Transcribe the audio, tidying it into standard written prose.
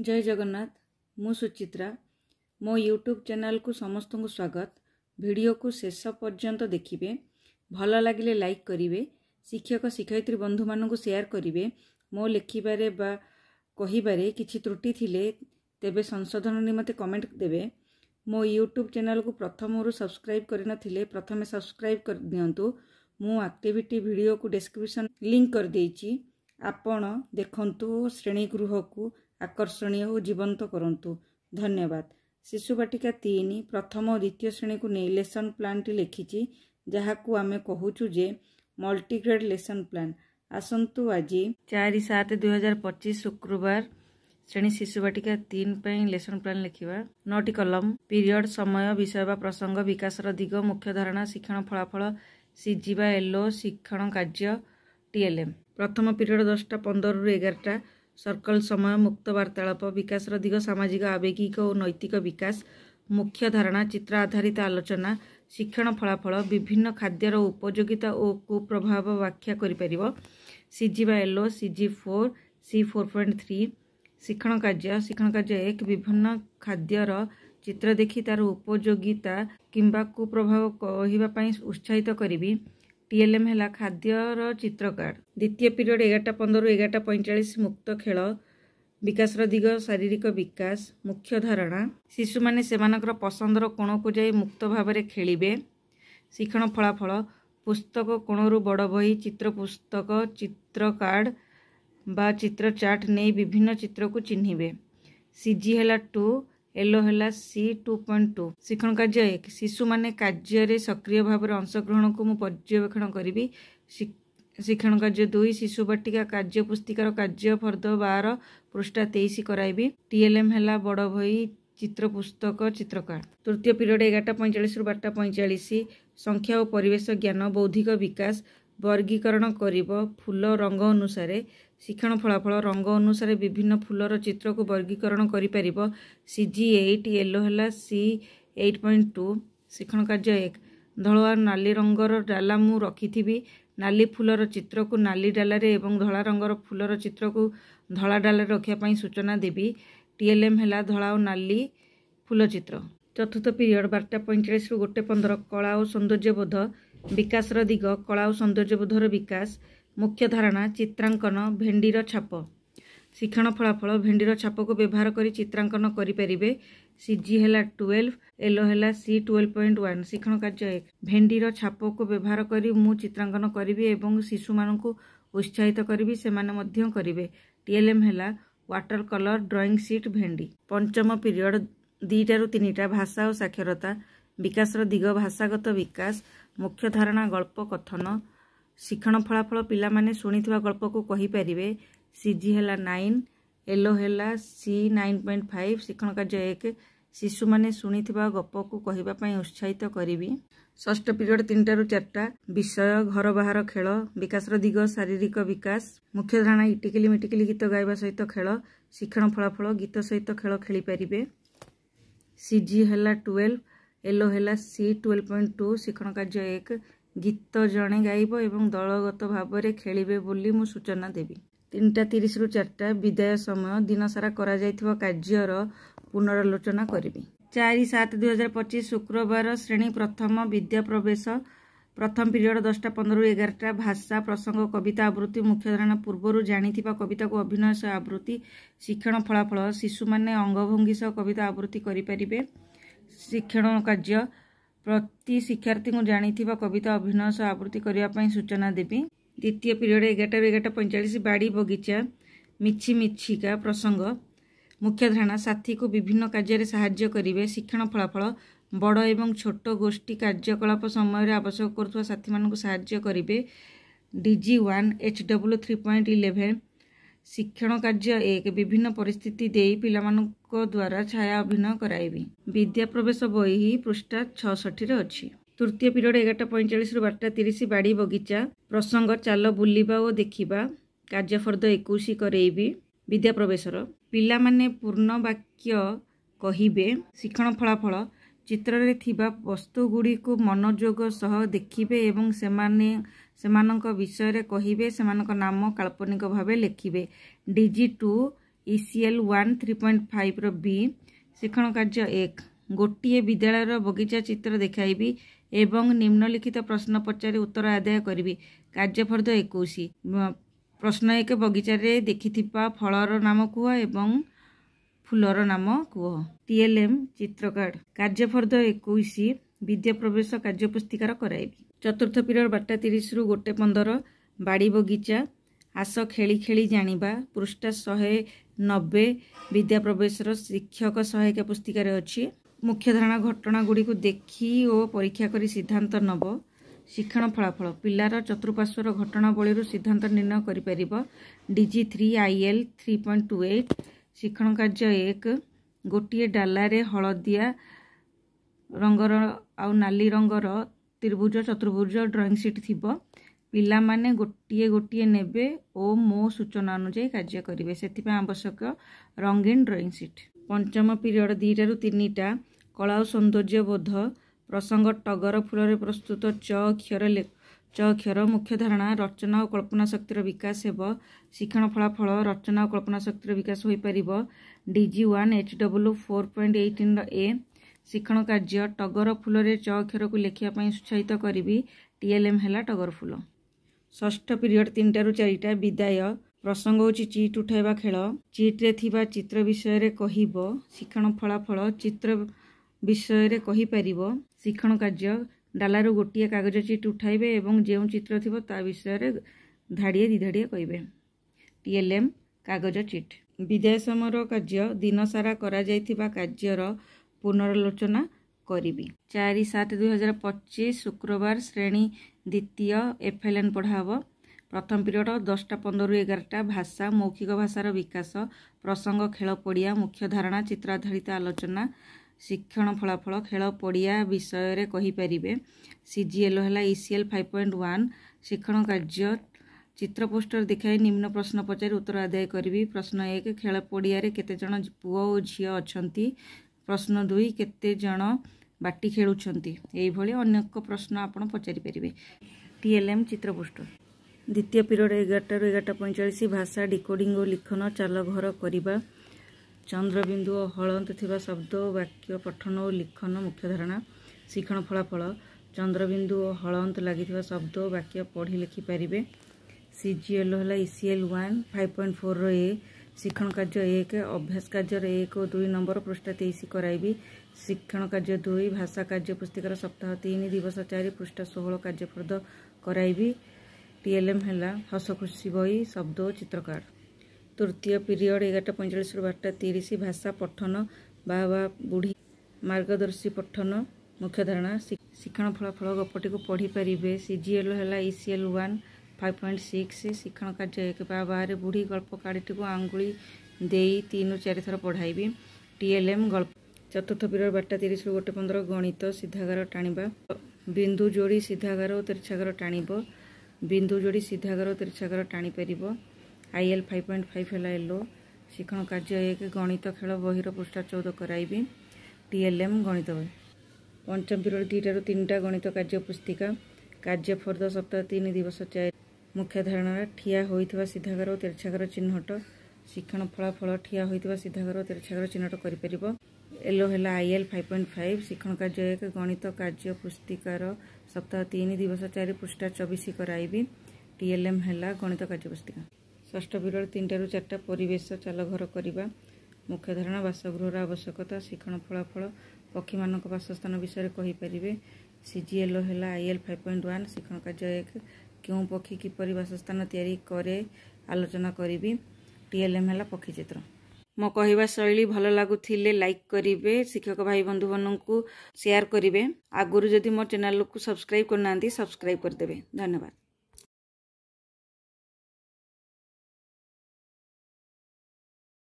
जय जगन्नाथ। मु सुचित्रा मो यूट्यूब चैनल को समस्त को स्वागत। वीडियो को शेष पर्यंत देखिए। भल लगे लाइक करेंगे। शिक्षक शिक्षयित्री बंधु मान को शेयर करेंगे। मो लिखिबारे बा कहिबारे किछि त्रुटि थिले तेबे संशोधन निमते कमेंट देबे। मो यूट्यूब चैनल को प्रथम सब्सक्राइब करन थिले प्रथमे सब्सक्राइब कर दियंतु। मु एक्टिविटी वीडियो को डिस्क्रिप्शन लिंक कर देइछि। आपण देखंतु श्रेणी गृह को आकर्षणीय और जीवंत करंतु। धन्यवाद। शिशु बाटिका 3 प्रथम और द्वितीय श्रेणी को नहीं लेसन प्लान टी लिखिछि जहा को आमे कहूचु जे मल्टीग्रेड लेसन प्लान। आसंतु आज 4/7/2025 शुक्रवार श्रेणी शिशु बाटिका 3 पई लेसन प्लान लिखिबा। 9टी कलम पीरियड समय विषय बा प्रसंग विकासर दिग मुख्य धारणा शिक्षण फलाफल सीजीबा एलो शिक्षण कार्य टीएलएम। प्रथम पीरियड 10:15 रु 11टा सर्कल समय मुक्त वार्तालाप विकासर दिग सामाजिक आवेगिक और नैतिक विकास मुख्य धारणा चित्र आधारित आलोचना शिक्षण फलाफल विभिन्न खाद्यर उपयोगिता और कुप्रभाव व्याख्या करिपरिबो। सीजीबा एलो CG4 C4.3 शिक्षण कार्य 1 विभिन्न खाद्यर चित्र देखि तार उपयोगिता किंबा कुप्रभाव कहिबा पई उत्साहित करिबी। टीएलएम है खाद्यर चित्र कार्ड। द्वितीय पीरियड 11:15 रु 11:45 मुक्त खेल विकासर दिग शारीरिक विकास मुख्य धारणा शिशु माने सेमानकर पसंदर कोण को जाई मुक्त भाव में खेलिबे। शिक्षण फलाफल पुस्तक कोणरू बड़ बही चित्र पुस्तक चित्र कार्ड बा चित्र चार्ट नहीं विभिन्न चित्र को चिन्हिबे। सीजी है 2 एलो है C2.2 शिक्षण कार्य 1 शिशु माने कार्य सक्रिय भाव में अंशग्रहण को मु पर्यवेक्षण करी। शिक्षण कार्य 2 शिशु बाटिका कार्य पुस्तिकार कार्य फर्द 12 पृष्ठा 23 कराइबी। टीएलएम है बड़ बही चित्र पुस्तक चित्रकार। तृतीय पीरियड 11:45 रु 12:45 संख्या और परिवेश ज्ञान बौद्धिक विकास वर्गीकरण करिब फूल रंग अनुसार शिक्षण फलाफल रंग अनुसार विभिन्न फूलर चित्र को वर्गीकरण करिपरिबो। CG8 येलो है C8.2 शिक्षण कार्य 1 धला नाली रंगर डाला मु रखी नाली फूलर चित्र को नाली डालारे एवं धला रंगर फूलर चित्र को धला डालारे रखिया सूचना देवी। टीएलएम है धला और नाली फूल चित्र। चतुर्थ पीरियड 12:45 रु 1:15 कला और सौंदर्यबोध विकासर दिग कला और सौंदर्यबोधर विकास मुख्य धारणा चित्रांकन भेंडीर छाप शिक्षण फलाफल भेंडीर छाप को व्यवहार करी चित्रांकन करिपरिबे। सीजी है 12 एलो है C12.1 शिक्षण कार्य 1 भेंडीर छाप को व्यवहार करी मु चित्रांकन करी एवं शिशु मान को उत्साहित करी से करिवे। टीएलएम है वाटर कलर ड्राइंग सीट भेंडी। पंचम पीरियड 2टा रु 3टा भाषा और साक्षरता विकासर दिग भाषागत विकास मुख्य धारणा गल्प कथन शिक्षण फलाफल पिला माने शुणिथिबा गल्प को कहि परिबे। सीजी है 9 एलो है C9.5 शिक्षण कार्य 1 शिशु माने शुणिथिबा गप को कहिबा पई उत्साहित करिबी। षष्ठ पीरियड 3टा रु 4टा विषय घर बाहर खेल विकासर दिग शारीरिक विकास मुख्य धारणा इटिकली मिटिकली गीत गाइबा सहित खेल शिक्षण फलाफल गीत सहित खेल खेली परिबे। सीजी है 12 एलो है C12.2 शिक्षण कार्य 1 गीत जड़े गाइब एवं दलगत भाव में खेलिबे बोली मु सूचना देवी। 3:30 रु 4टा विदाय समय दिन सारा करा जायथिबा कार्यर पुनरालोचना करिबी। 4/7/2025 शुक्रवार श्रेणी प्रथम विद्या प्रवेश प्रथम पीरियड 10:15 रु 11टा भाषा प्रसंग कविता आवृत्ति मुख्य धारणा पूर्वर जानिथिबा कविता को अभिनय सह आवृत्ति शिक्षण फलाफल शिशु माने अंगभंगी सह कविता आवृत्ति करि परिबे। शिक्षण कार्य प्रति शिक्षार्थी को जानिथिबा कविता अभिनय सह आवृत्ति करिया पई सूचना देबी। द्वितीय पीरियड 11 रु 11:45 बाड़ी बगीचा मिछि मिछिका प्रसंग मुख्य धारणा साथी को विभिन्न कार्य साहाय्य करिवे। शिक्षण फलाफल बड़ एवं छोट गोष्ठी कार्यकलाप समय आवश्यक करुवा साथी मान साहाय्य करिवे। DG1 HW 3.11 शिक्षण कार्य 1 विभिन्न परिस्थिति देई पिलामानक द्वारा छाया अभिनय कराइबी। विद्या प्रवेश बही पृष्ठा 66 रे अछि। तृतीय पीरियड 11:45 रु 12:30 बाड़ी बगीचा प्रसंग चाल बुलिबा और देखिबा कार्य फर्द 21 करेइबी। विद्या प्रवेशर पिला माने पूर्ण वाक्य कहिबे। शिक्षण फलाफल चित्र रे थिबा वस्तु गुडी को मनोयोग सह देखिबे एवं सेमानक विषय रे कहिबे सेमानक नाम काल्पनिक भावे लेखिबे। DG2 ECL 1 3.5 रो बी शिक्षण कार्य 1 गोटे विद्यालय बगीचा चित्र देखाइबी एवं निम्नलिखित प्रश्न पचारि उत्तर आदाय करी। कार्यफर्द 21 प्रश्न 1 बगीचार देखिथिबा फलर नाम कुह एवं फूलर नाम कुह। TLM चित्रकार्ड। कार्यफर्द 21 विद्या प्रवेश कार्य पुस्तिकार कराइबी। चतुर्थ पीरियड 12:30 रु 1:15 बाड़ी बगीचा आस खेली खेली जानिबा पृष्ठ 190 विद्या प्रवेशर शिक्षक सहायक पुस्तिकार अच्छी। मुख्य धारणा घटना गुड़ी को देखी और परीक्षा करी सिद्धांत नब। शिक्षण फलाफल पिलार चतुर्पार्श्वर घटनावली सिद्धांत निर्णय करिपरिबो। DG 3 IL 3.28 शिक्षण कार्य 1 गोटे डालारे हलदिया रंगर आउ नाली रंगर त्रिभुज चतुर्भुज ड्रॉइंग शीट थिबो। पिला माने गोटे गोटे नेबे ओ मो सूचना अनुसार कार्य करेंगे से आवश्यक रंगीन ड्रॉइंग शीट। पंचम पीरियड 2 रु 3 कला और सौंदर्य बोध प्रसंग टगर फूल प्रस्तुत च अक्षर मुख्य धारणा रचना और कल्पना शक्तिर विकास हेब। शिक्षण फलाफल रचना और कल्पना शक्तिर विकास हो पार। DG 1 HW 4.18 ए शिक्षण कार्य टगर फूल च अक्षर को लेखापी उत्साहित करी। TLM है टगर फूल। षष्ठ पीरियड 3 रु 4 विदाय प्रसंग होची चिट उठाइबा खेल। चिट्रे थिबा चित्र विषय कहब। शिक्षण फलाफल चित्र विषय कहि परिबो। शिक्षण कार्य डालारू गोटे कागज चिट उठाइबे एवं जो चित्र थिबो ता विषय धाड़िए दिधाड़िए कहबे। TLM कागज चिट। विदाय समर कार्य दिन सारा करा जायथिबा कार्यर पुनरालोचना करिबी। 4/7/2025 शुक्रवार श्रेणी द्वितीय FLN पढ़ाब। प्रथम पीरियड 10:15 रु 11 भाषा मौखिक भाषार विकास प्रसंग खेल पड़िया मुख्य धारणा चित्र आधारित आलोचना। शिक्षण फलाफल खेल पड़िया विषय कहीपर। CGL है ECL 5.1 शिक्षण कार्य चित्र पोस्टर दिखाई निम्न प्रश्न पचारि उत्तर आदाय करी। प्रश्न 1 खेल पड़िया केते जण पुओ और झियो अछंती। प्रश्न 2 केते जण बाटी खेलुछंती। एभली अनेक प्रश्न आपण पचारि परिबे। TLM चित्र पोस्टर। द्वितीय पीरियड 11 रु 11:45 भाषा डिकोडिंग और लिखन चाल घर करवा। चंद्रबिंदु और हलंत थिबा शब्द वाक्य पठन और लिखन मुख्य धारणा। शिक्षण फलाफल चंद्रबिंदु और हलंत लगी शब्द वाक्य पढ़ी लिखि पारिबे। CGL है ECL 1 5.4 रो ए शिक्षण कार्य 1 अभ्यास कार्य 1 और 2 नंबर पृष्ठ 23 कराइबी। शिक्षण कार्य 2 भाषा कार्य पुस्तिकार सप्ताह 3 दिवस 4 पृष्ठ 16 कार्यफर्द कराइबी। TLM है हस खुशी बही शब्द और चित्रकार। तृतीय पीरियड 11:45 रु 12:30 भाषा पठन बाबा बुढ़ी मार्गदर्शी पठन मुख्य धारणा। शिक्षण फलाफल गपटी को पढ़ी पारिबे। CGL है ECL 1 5.6 शिक्षण कार्य 1 बाबा बुढ़ी गल्प काढ़ीटी को आंगुली दे 3 ରୁ 4 थर पढ़ाइबी। TLM गल्प। चतुर्थ पीरियड 12:30 रु 1:15 गणित सीधागार टाणिबा। बिंदु जोड़ी सीधागार और तिरछागार टाणिब। बिंदु जोड़ी सीधागार और तिरछागार टाणी पारिब। IL 5.5 है एलो शिक्षण कार्य 1 गणित खेल बहिर पृष्ठ 14 कराइबी। TLM गणित बही। पंचम पीरियड 2 रु 3 गणित कार्य पुस्तिका। कार्यफर्द सप्ताह 3 दिवस 4 मुख्य धारणा ठिया होइथिबा सीधागार और तिरछागार चिन्हट। शिक्षण फलाफल ठिया होइथिबा सीधागार और तिरछागार चिन्हट करि परिबो। एलो है IL 5.5 शिक्षण कार्य 1 गणित कार्य पुस्तिकार सप्ताह 3 दिवस 4 पृष्ठ 24 कराइबी। TLM है गणित कार्य पुस्तिका। षष्ठ पीरियड 3 रु 4 परिवेश चाल घर करवा। मुख्य धारणा बासगृहर आवश्यकता। शिक्षण फलाफल पक्षी मानक बासस्थान विषय कहीपर। CGL है IL 5.1 शिक्षण कार्य 1 क्यों पक्षी किपरि बासस्थान तैयारी करे आलोचना करी। TLM है पक्षी चित्र। मो कहवा शैली भल लगुले लाइक करेंगे। शिक्षक भाई बंधु मानू शेयर करेंगे। आगुरी जदि मो चैनल को सब्सक्राइब करना सब्सक्राइब करदे। धन्यवाद।